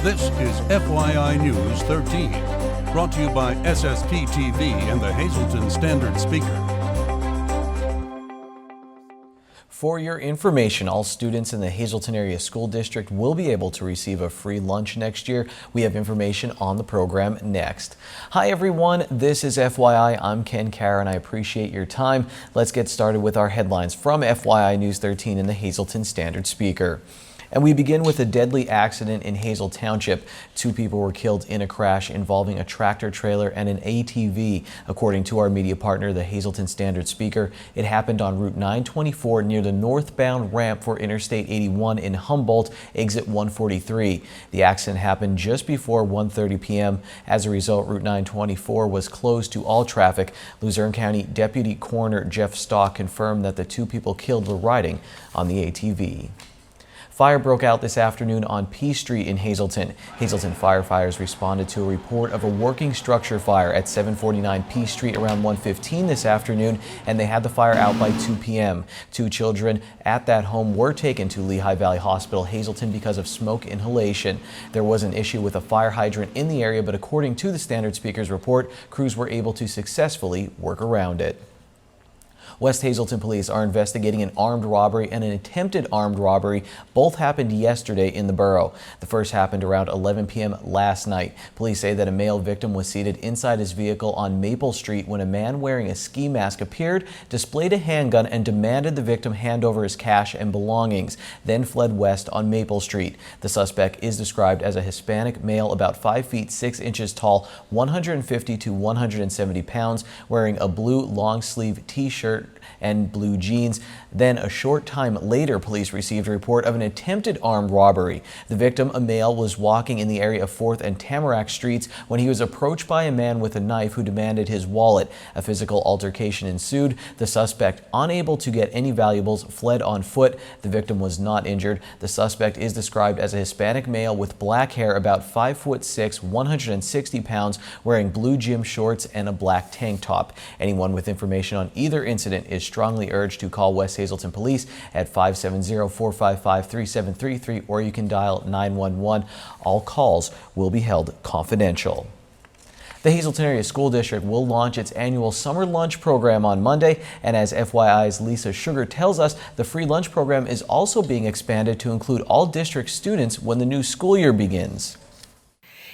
This is FYI News 13, brought to you by SSPTV and the Hazleton Standard Speaker. For your information, all students in the Hazleton Area School District will be able to receive a free lunch next year. We have information on the program next. Hi everyone, this is FYI. I'm Ken Char and I appreciate your time. Let's get started with our headlines from FYI News 13 in the Hazleton Standard Speaker. And we begin with a deadly accident in Hazel Township. 2 people were killed in a crash involving a tractor trailer and an ATV. According to our media partner, the Hazleton Standard Speaker, it happened on Route 924 near the northbound ramp for Interstate 81 in Humboldt, exit 143. The accident happened just before 1:30 p.m. As a result, Route 924 was closed to all traffic. Luzerne County Deputy Coroner Jeff Stock confirmed that the 2 people killed were riding on the ATV. Fire broke out this afternoon on P Street in Hazleton. Hazleton firefighters responded to a report of a working structure fire at 749 P Street around 1:15 this afternoon, and they had the fire out by 2 p.m. 2 children at that home were taken to Lehigh Valley Hospital, Hazleton, because of smoke inhalation. There was an issue with a fire hydrant in the area, but according to the Standard Speaker's report, crews were able to successfully work around it. West Hazleton police are investigating an armed robbery and an attempted armed robbery. Both happened yesterday in the borough. The first happened around 11 p.m. last night. Police say that a male victim was seated inside his vehicle on Maple Street when a man wearing a ski mask appeared, displayed a handgun, and demanded the victim hand over his cash and belongings, then fled west on Maple Street. The suspect is described as a Hispanic male about 5 feet 6 inches tall, 150 to 170 pounds, wearing a blue long-sleeve t-shirt and blue jeans. Then a short time later, police received a report of an attempted armed robbery. The victim, a male, was walking in the area of 4th and Tamarack Streets when he was approached by a man with a knife who demanded his wallet. A physical altercation ensued. The suspect, unable to get any valuables, fled on foot. The victim was not injured. The suspect is described as a Hispanic male with black hair, about 5'6", 160 pounds, wearing blue gym shorts and a black tank top. Anyone with information on either incident is strongly urged to call West Hazleton Police at 570-455-3733, or you can dial 911. All calls will be held confidential. The Hazleton Area School District will launch its annual summer lunch program on Monday, and as FYI's Lisa Sugar tells us, the free lunch program is also being expanded to include all district students when the new school year begins.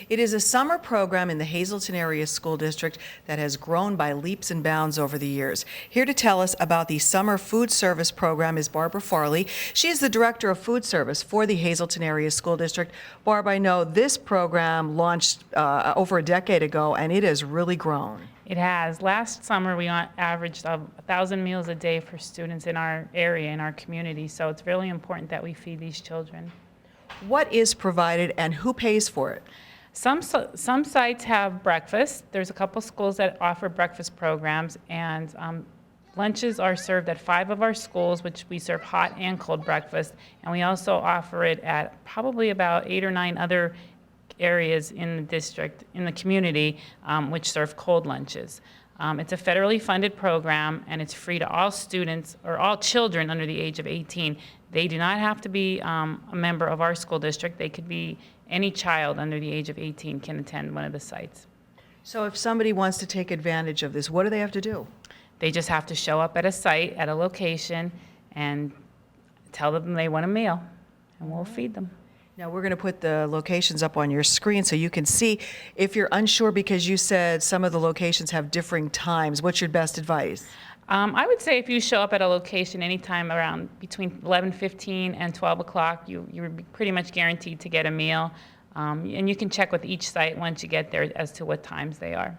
It is a summer program in the Hazleton Area School District that has grown by leaps and bounds over the years. Here to tell us about the summer food service program is Barbara Farley. She is the Director of Food Service for the Hazleton Area School District. Barb, I know this program launched over a decade ago, and it has really grown. It has. Last summer, we averaged 1,000 meals a day for students in our area, in our community, so it's really important that we feed these children. What is provided and who pays for it? Some sites have breakfast. There's a couple schools that offer breakfast programs, and lunches are served at 5 of our schools, which we serve hot and cold breakfast, and we also offer it at probably about 8 or 9 other areas in the district, in the community, which serve cold lunches. It's a federally funded program, and it's free to all students or all children under the age of 18. They do not have to be a member of our school district. They could be any child under the age of 18 can attend one of the sites. So if somebody wants to take advantage of this, what do they have to do? They just have to show up at a site, at a location, and tell them they want a meal, and we'll feed them. Now, we're going to put the locations up on your screen so you can see. If you're unsure, because you said some of the locations have differing times, what's your best advice? I would say if you show up at a location anytime around between 11:15 and 12 o'clock, you're pretty much guaranteed to get a meal. And you can check with each site once you get there as to what times they are.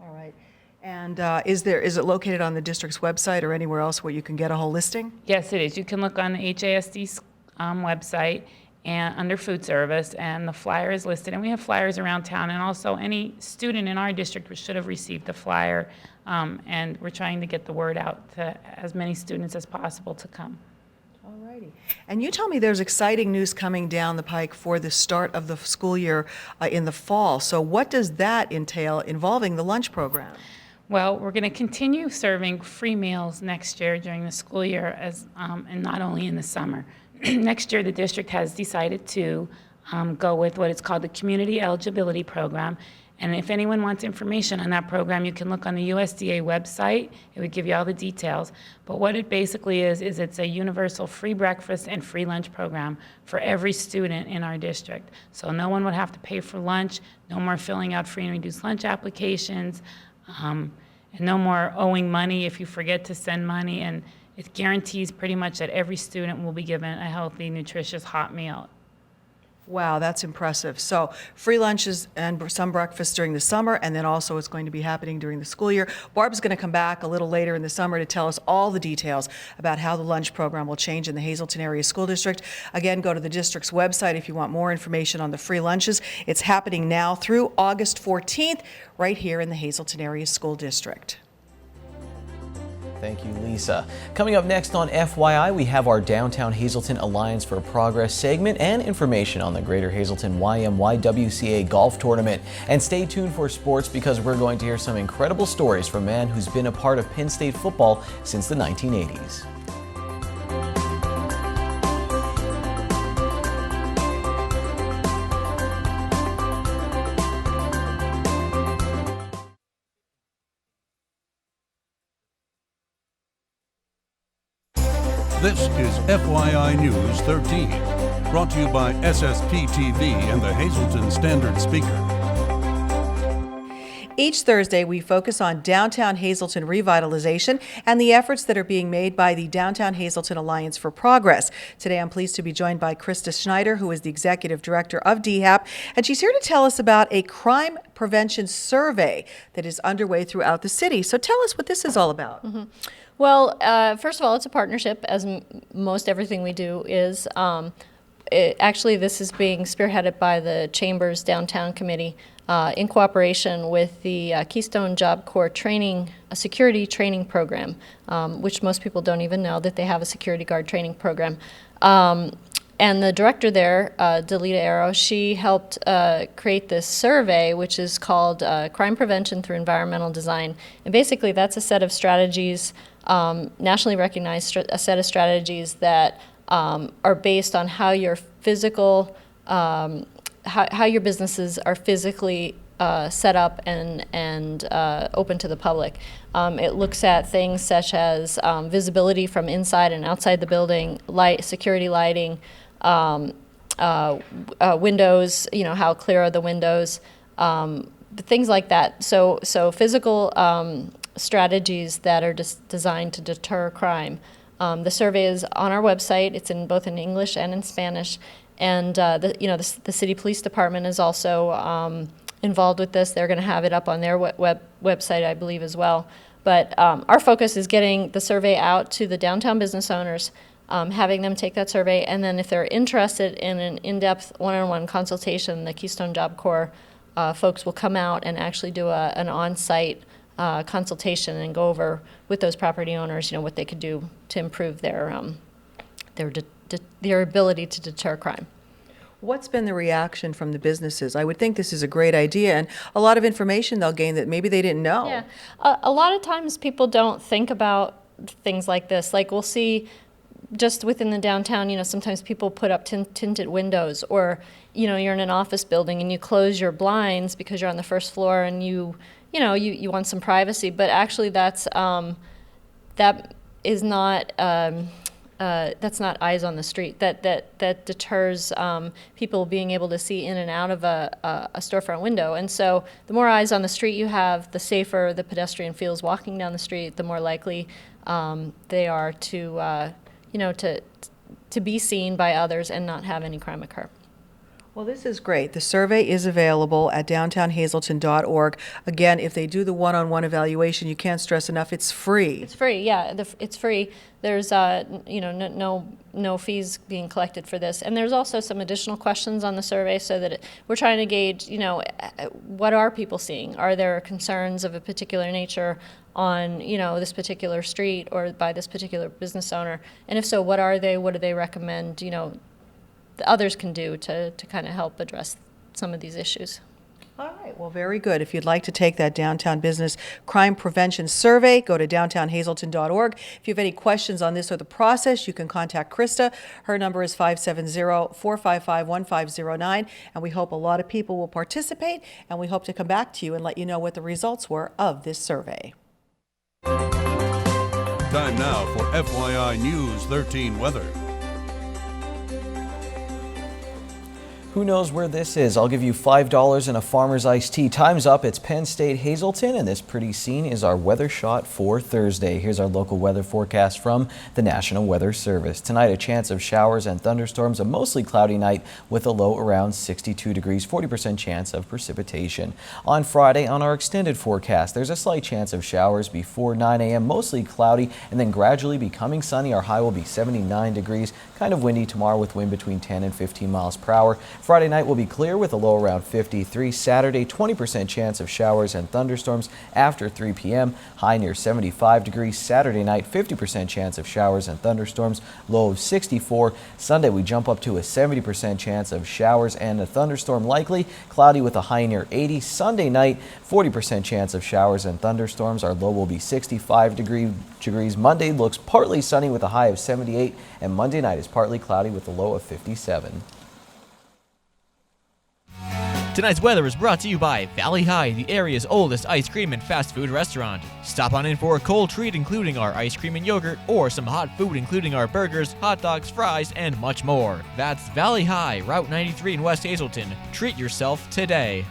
All right. And is it located on the district's website or anywhere else where you can get a whole listing? Yes, it is. You can look on the HASD's website and under food service, and the flyer is listed. And we have flyers around town, and also any student in our district should have received the flyer. And we're trying to get the word out to as many students as possible to come. All righty. And you tell me there's exciting news coming down the pike for the start of the school year in the fall. So what does that entail involving the lunch program? Well, we're going to continue serving free meals next year during the school year, and not only in the summer. Next year, the district has decided to go with what is called the Community Eligibility Program. And if anyone wants information on that program, you can look on the USDA website. It would give you all the details. But what it basically is it's a universal free breakfast and free lunch program for every student in our district. So no one would have to pay for lunch, no more filling out free and reduced lunch applications, and no more owing money if you forget to send money. And it guarantees pretty much that every student will be given a healthy, nutritious, hot meal. Wow, that's impressive. So free lunches and some breakfast during the summer, and then also it's going to be happening during the school year. Barb's going to come back a little later in the summer to tell us all the details about how the lunch program will change in the Hazleton Area School District. Again, go to the district's website if you want more information on the free lunches. It's happening now through August 14th right here in the Hazleton Area School District. Thank you, Lisa. Coming up next on FYI, we have our Downtown Hazleton Alliance for Progress segment and information on the Greater Hazleton YMYWCA golf tournament. And stay tuned for sports because we're going to hear some incredible stories from a man who's been a part of Penn State football since the 1980s. This is FYI News 13, brought to you by SSPTV and the Hazleton Standard Speaker. Each Thursday, we focus on downtown Hazleton revitalization and the efforts that are being made by the Downtown Hazleton Alliance for Progress. Today, I'm pleased to be joined by Krista Schneider, who is the Executive Director of DHAP, and she's here to tell us about a crime prevention survey that is underway throughout the city. So tell us what this is all about. Well, first of all, it's a partnership, as most everything we do is. Actually, this is being spearheaded by the Chamber's Downtown Committee in cooperation with the Keystone Job Corps training, a security training program, which most people don't even know that they have a security guard training program. And the director there, Delita Arrow, she helped create this survey, which is called Crime Prevention Through Environmental Design. And basically, that's a set of strategies, nationally recognized a set of strategies that are based on how your physical, how your businesses are physically set up and open to the public. It looks at things such as visibility from inside and outside the building, security lighting, windows, how clear are the windows, things like that. So physical strategies that are designed to deter crime. The survey is on our website. It's both in English and in Spanish. And the city police department is also involved with this. They're going to have it up on their website, I believe, as well. But our focus is getting the survey out to the downtown business owners, having them take that survey, and then if they're interested in an in-depth one-on-one consultation, the Keystone Job Corps folks will come out and actually do an on-site consultation and go over with those property owners, what they could do to improve their ability to deter crime. What's been the reaction from the businesses? I would think this is a great idea and a lot of information they'll gain that maybe they didn't know. Yeah, a lot of times people don't think about things like this. Like we'll see just within the downtown, sometimes people put up tinted windows, or, you're in an office building and you close your blinds because you're on the first floor and you want some privacy. But actually that's not eyes on the street. That deters people being able to see in and out of a storefront window. And so the more eyes on the street you have, the safer the pedestrian feels walking down the street, the more likely they are to be seen by others and not have any crime occur. Well, this is great. The survey is available at downtownhazleton.org. Again, if they do the one-on-one evaluation, you can't stress enough, it's free. It's free, yeah. It's free. There's no fees being collected for this, and there's also some additional questions on the survey so that we're trying to gauge, what are people seeing? Are there concerns of a particular nature on this particular street or by this particular business owner? And if so, what are they? What do they recommend? The others can do to kind of help address some of these issues. All right, well, very good. If you'd like to take that Downtown Business Crime Prevention Survey, go to downtownhazelton.org. If you have any questions on this or the process, you can contact Krista. Her number is 570-455-1509, and we hope a lot of people will participate, and we hope to come back to you and let you know what the results were of this survey. Time now for FYI News 13 weather. Who knows where this is? I'll give you $5 and a farmer's iced tea. Time's up. It's Penn State Hazleton, and this pretty scene is our weather shot for Thursday. Here's our local weather forecast from the National Weather Service. Tonight, a chance of showers and thunderstorms, a mostly cloudy night with a low around 62 degrees, 40% chance of precipitation. On Friday, on our extended forecast, there's a slight chance of showers before 9 a.m., mostly cloudy, and then gradually becoming sunny. Our high will be 79 degrees, kind of windy tomorrow with wind between 10 and 15 miles per hour. Friday night will be clear with a low around 53. Saturday, 20% chance of showers and thunderstorms after 3 p.m. High near 75 degrees. Saturday night, 50% chance of showers and thunderstorms, low of 64. Sunday, we jump up to a 70% chance of showers and a thunderstorm likely. Cloudy with a high near 80. Sunday night, 40% chance of showers and thunderstorms. Our low will be 65 degrees. Monday looks partly sunny with a high of 78. And Monday night is partly cloudy with a low of 57. Tonight's weather is brought to you by Valley High, the area's oldest ice cream and fast food restaurant. Stop on in for a cold treat including our ice cream and yogurt, or some hot food including our burgers, hot dogs, fries, and much more. That's Valley High, Route 93 in West Hazleton. Treat yourself today.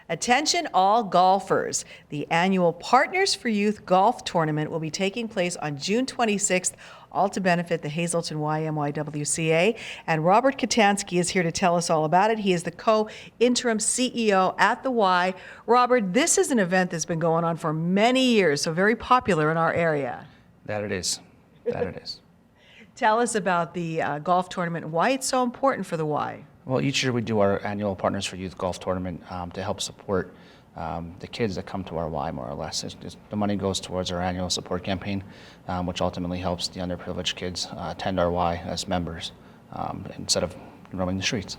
Attention all golfers. The annual Partners for Youth Golf Tournament will be taking place on June 26th, all to benefit the Hazleton YMYWCA. And Robert Katansky is here to tell us all about it. He is the co-interim CEO at the Y. Robert, this is an event that's been going on for many years, so very popular in our area. That it is. That it is. Tell us about the golf tournament and why it's so important for the Y. Well, each year we do our annual Partners for Youth Golf Tournament to help support the kids that come to our Y, more or less. The money goes towards our annual support campaign, which ultimately helps the underprivileged kids attend our Y as members instead of roaming the streets.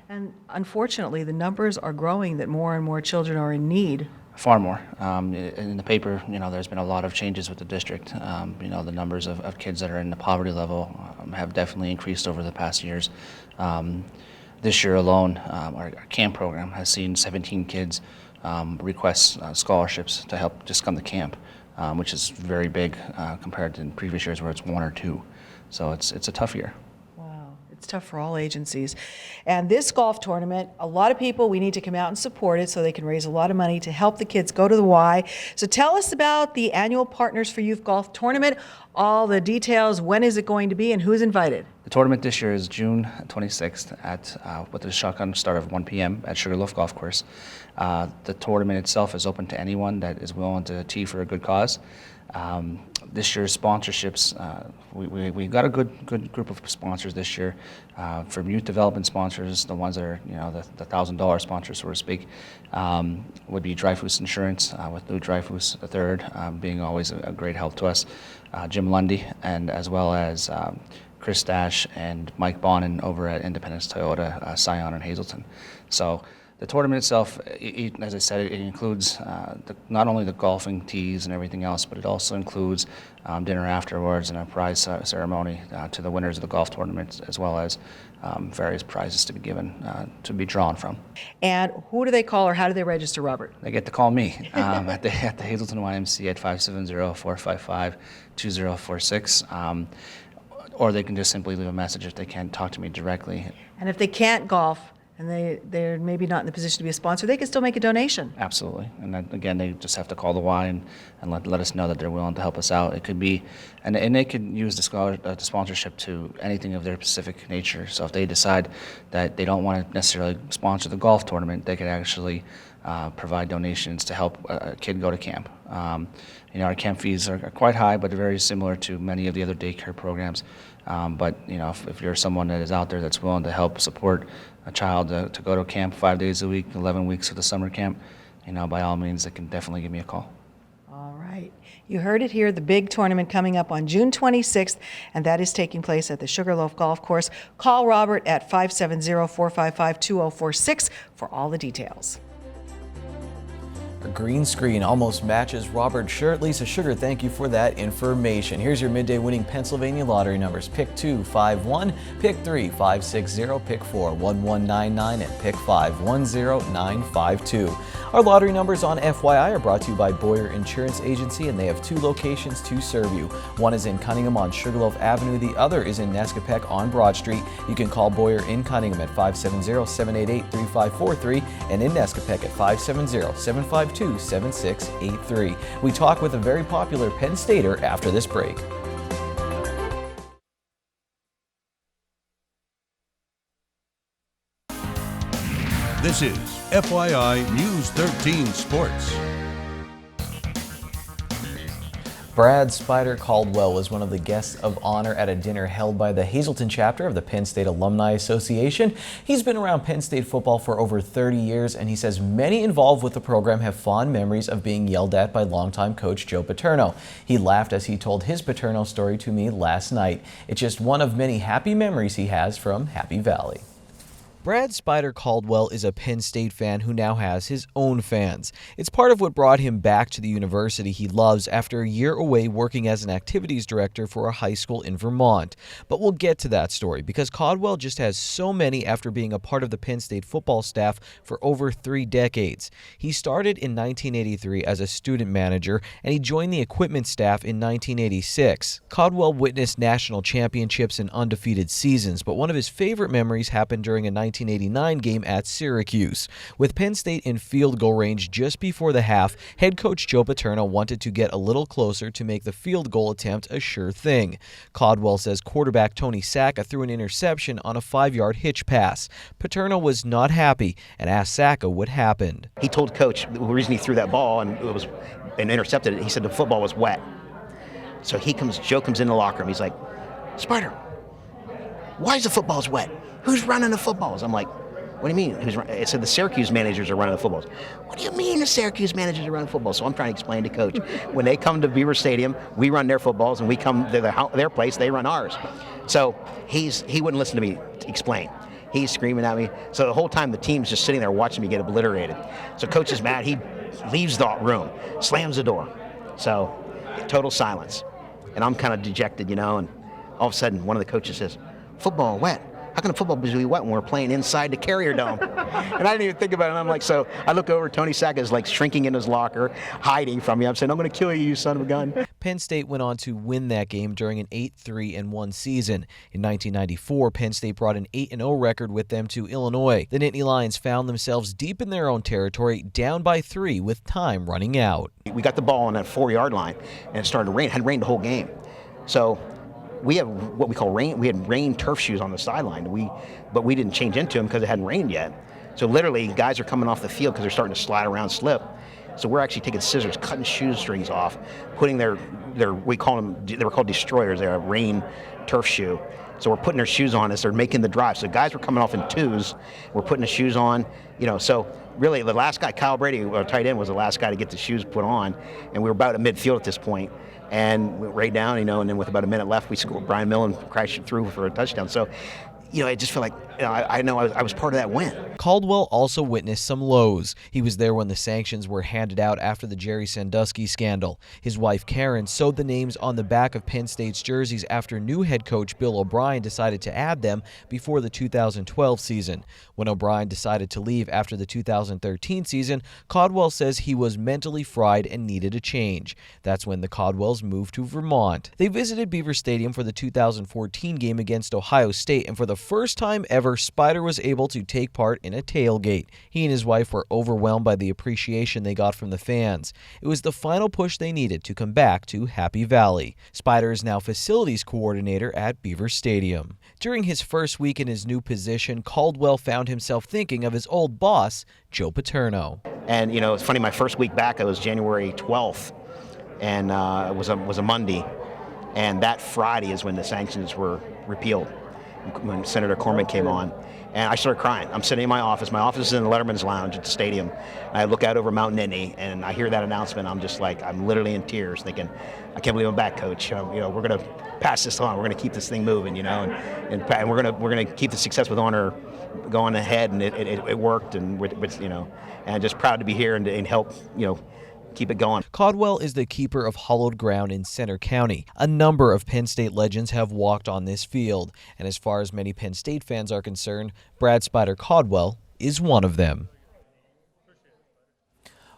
And unfortunately, the numbers are growing that more and more children are in need. Far more. In the paper, there's been a lot of changes with the district. The numbers of kids that are in the poverty level have definitely increased over the past years. This year alone, our camp program has seen 17 kids request scholarships to help just come to camp, which is very big compared to previous years where it's 1 or 2. So it's a tough year. Wow, it's tough for all agencies. And this golf tournament, a lot of people, we need to come out and support it so they can raise a lot of money to help the kids go to the Y. So tell us about the annual Partners for Youth Golf Tournament, all the details, when is it going to be, and who's invited? The tournament this year is June 26th with a shotgun start of 1 p.m. at Sugarloaf Golf Course. The tournament itself is open to anyone that is willing to tee for a good cause. This year's sponsorships, we got a good group of sponsors this year. From youth development sponsors, the ones that are the $1,000 sponsors, so to speak, would be Dreyfus Insurance with Lou Dreyfus III being always a great help to us. Jim Lundy, and as well as Chris Stash and Mike Bonin over at Independence Toyota, Scion and Hazleton. So the tournament itself, as I said, it includes not only the golfing tees and everything else, but it also includes dinner afterwards and a prize ceremony to the winners of the golf tournament, as well as various prizes to be given, to be drawn from. And who do they call, or how do they register, Robert? They get to call me at the Hazleton YMCA at 570-455-2046. Or they can just simply leave a message if they can't talk to me directly. And if they can't golf, and they're maybe not in the position to be a sponsor, they can still make a donation. Absolutely. And then, again, they just have to call the Y and let us know that they're willing to help us out. It could be, and they could use the sponsorship to anything of their specific nature. So if they decide that they don't want to necessarily sponsor the golf tournament, they could actually provide donations to help a kid go to camp. Our camp fees are quite high, but very similar to many of the other daycare programs. But if you're someone that is out there that's willing to help support a child to go to camp 5 days a week, 11 weeks of the summer camp, by all means, they can definitely give me a call. All right. You heard it here, the big tournament coming up on June 26th, and that is taking place at the Sugarloaf Golf Course. Call Robert at 570-455-2046 for all the details. A green screen almost matches Robert's shirt. Lisa Sugar, thank you for that information. Here's your midday winning Pennsylvania lottery numbers. Pick 2, 5, 1, pick 3, 5, 6, 0, pick 4, 1, 1, 9, 9, and pick 5, 1, 0, 9, 5, 2. Our lottery numbers on FYI are brought to you by Boyer Insurance Agency, and they have 2 locations to serve you. One is in Cunningham on Sugarloaf Avenue. The other is in Nescapec on Broad Street. You can call Boyer in Cunningham at 570-788-3543 and in Nescapec at 570-752-7683. We talk with a very popular Penn Stater after this break. This is FYI News 13 Sports. Brad Spider Caldwell was one of the guests of honor at a dinner held by the Hazleton chapter of the Penn State Alumni Association. He's been around Penn State football for over 30 years, and he says many involved with the program have fond memories of being yelled at by longtime coach Joe Paterno. He laughed as he told his Paterno story to me last night. It's just one of many happy memories he has from Happy Valley. Brad Spider Caldwell is a Penn State fan who now has his own fans. It's part of what brought him back to the university he loves after a year away working as an activities director for a high school in Vermont. But we'll get to that story because Caldwell just has so many after being a part of the Penn State football staff for over 3 decades. He started in 1983 as a student manager, and he joined the equipment staff in 1986. Caldwell witnessed national championships and undefeated seasons, but one of his favorite memories happened during a 1989 game at Syracuse. With Penn State in field goal range just before the half, head coach Joe Paterno wanted to get a little closer to make the field goal attempt a sure thing. Caldwell says quarterback Tony Sacca threw an interception on a 5-yard hitch pass. Paterno was not happy and asked Sacca what happened. He told coach the reason he threw that ball and intercepted it, he said the football was wet. So Joe comes in the locker room, he's like, Spider, why is the footballs wet? Who's running the footballs? I'm like, what do you mean? It said the Syracuse managers are running the footballs. What do you mean the Syracuse managers are running footballs? So I'm trying to explain to coach. When they come to Beaver Stadium, we run their footballs, and we come to their place, they run ours. So he wouldn't listen to me explain. He's screaming at me. So the whole time the team's just sitting there watching me get obliterated. So coach is mad. He leaves the room, slams the door. So total silence. And I'm kind of dejected, and all of a sudden one of the coaches says, football wet. How can a football be wet when we're playing inside the Carrier Dome? And I didn't even think about it. And I'm like, so I look over, Tony Sacca is like shrinking in his locker, hiding from me. I'm saying, I'm going to kill you, you son of a gun. Penn State went on to win that game during an 8-3-1 season. In 1994, Penn State brought an 8-0 record with them to Illinois. The Nittany Lions found themselves deep in their own territory, down by 3 with time running out. We got the ball on that 4-yard line, and it started to rain. It had rained the whole game. So we have what we call rain. We had rain turf shoes on the sideline. But we didn't change into them because it hadn't rained yet. So literally, guys are coming off the field because they're starting to slide around, slip. So we're actually taking scissors, cutting shoestrings off, putting they were called destroyers. They're a rain turf shoe. So we're putting their shoes on as they're making the drive. So guys were coming off in 2s. We're putting the shoes on, So really, the last guy, Kyle Brady, our tight end, was the last guy to get the shoes put on, and we were about at midfield at this point. And we went right down, and then with about a minute left, we scored. Brian Malone crashed it through for a touchdown. So, I just feel like I know I was part of that win. Caldwell also witnessed some lows. He was there when the sanctions were handed out after the Jerry Sandusky scandal. His wife Karen sewed the names on the back of Penn State's jerseys after new head coach Bill O'Brien decided to add them before the 2012 season. When O'Brien decided to leave after the 2013 season, Caldwell says he was mentally fried and needed a change. That's when the Caldwells moved to Vermont. They visited Beaver Stadium for the 2014 game against Ohio State, and for the first time ever, Spider was able to take part in a tailgate. He and his wife were overwhelmed by the appreciation they got from the fans. It was the final push they needed to come back to Happy Valley. Spider is now facilities coordinator at Beaver Stadium. During his first week in his new position, Caldwell found himself thinking of his old boss, Joe Paterno. And it's funny, my first week back, it was January 12th, and it was a Monday, and that Friday is when the sanctions were repealed. when Senator Corman came on, and I started crying. I'm sitting in my office. My office is in the Letterman's Lounge at the stadium. I look out over Mount Nittany, and I hear that announcement. I'm just like, I'm literally in tears, thinking, I can't believe I'm back, Coach. We're going to pass this on. We're going to keep this thing moving, and we're going to keep the success with honor going ahead, and it worked, and and just proud to be here and help, keep it going. Caldwell is the keeper of hallowed ground in Center County. A number of Penn State legends have walked on this field, and as far as many Penn State fans are concerned, Brad Spider Caldwell is one of them.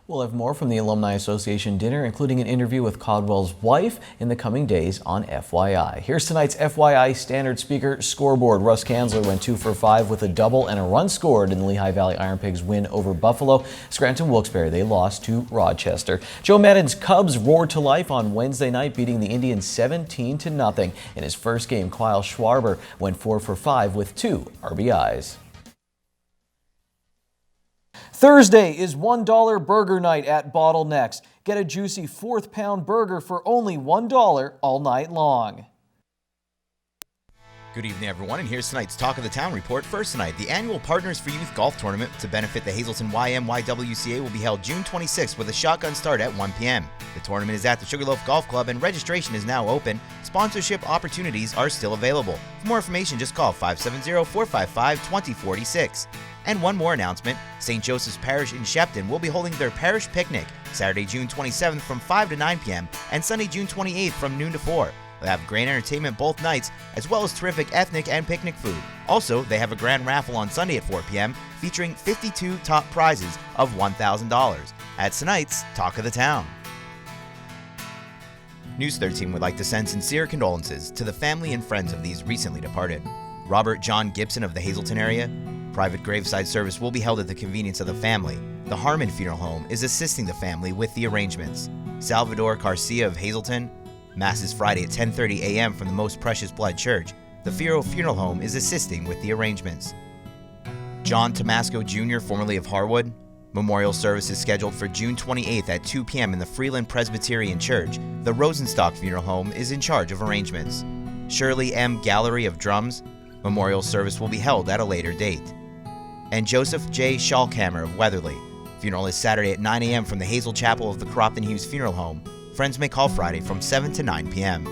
We'll have more from the Alumni Association dinner, including an interview with Caldwell's wife in the coming days on FYI. Here's tonight's FYI Standard Speaker scoreboard. Russ Kanzler went 2 for 5 with a double and a run scored in the Lehigh Valley Iron Pigs win over Buffalo. Scranton Wilkes-Barre, they lost to Rochester. Joe Maddon's Cubs roared to life on Wednesday night, beating the Indians 17-0. In his first game, Kyle Schwarber went 4 for 5 with 2 RBIs. Thursday is $1 burger night at Bottlenecks. Get a juicy 4th pound burger for only $1 all night long. Good evening, everyone, and here's tonight's Talk of the Town report. First tonight, the annual Partners for Youth Golf Tournament to benefit the Hazleton YMYWCA will be held June 26th with a shotgun start at 1 p.m. The tournament is at the Sugarloaf Golf Club and registration is now open. Sponsorship opportunities are still available. For more information, just call 570-455-2046. And one more announcement, St. Joseph's Parish in Shepton will be holding their parish picnic Saturday, June 27th from 5 to 9 p.m. and Sunday, June 28th from noon to 4. They'll have great entertainment both nights, as well as terrific ethnic and picnic food. Also, they have a grand raffle on Sunday at 4 p.m. featuring 52 top prizes of $1,000. That's tonight's Talk of the Town. News 13 would like to send sincere condolences to the family and friends of these recently departed. Robert John Gibson of the Hazleton area. Private graveside service will be held at the convenience of the family. The Harmon Funeral Home is assisting the family with the arrangements. Salvador Garcia of Hazleton. Mass is Friday at 10:30 a.m. from the Most Precious Blood Church. The Fierro Funeral Home is assisting with the arrangements. John Tomasco Jr., formerly of Harwood. Memorial service is scheduled for June 28th at 2 p.m. in the Freeland Presbyterian Church. The Rosenstock Funeral Home is in charge of arrangements. Shirley M. Gallery of Drums. Memorial service will be held at a later date. And Joseph J. Schalkhammer of Weatherly. Funeral is Saturday at 9 a.m. from the Hazel Chapel of the Cropton Hughes Funeral Home. Friends may call Friday from 7 to 9 p.m.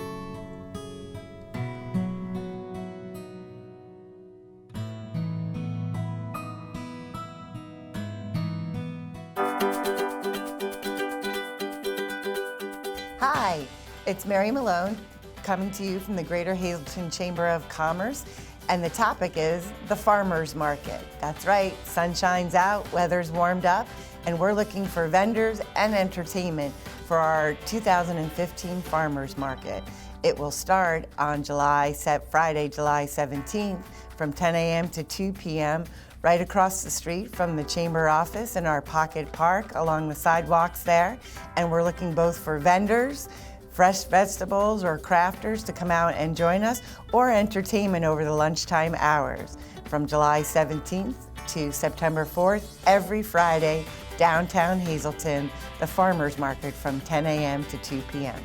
Hi, it's Mary Malone coming to you from the Greater Hazleton Chamber of Commerce. And the topic is the farmers market. That's right, sun shines out, weather's warmed up, and we're looking for vendors and entertainment for our 2015 farmers market. It will start on Friday, July 17th from 10 a.m. to 2 p.m. right across the street from the chamber office in our pocket park along the sidewalks there. And we're looking both for vendors, fresh vegetables or crafters to come out and join us, or entertainment over the lunchtime hours from July 17th to September 4th, every Friday, downtown Hazleton, the farmers market from 10 a.m. to 2 p.m.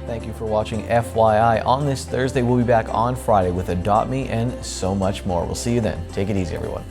Thank you for watching FYI. On this Thursday, we'll be back on Friday with Adopt Me and so much more. We'll see you then. Take it easy, everyone.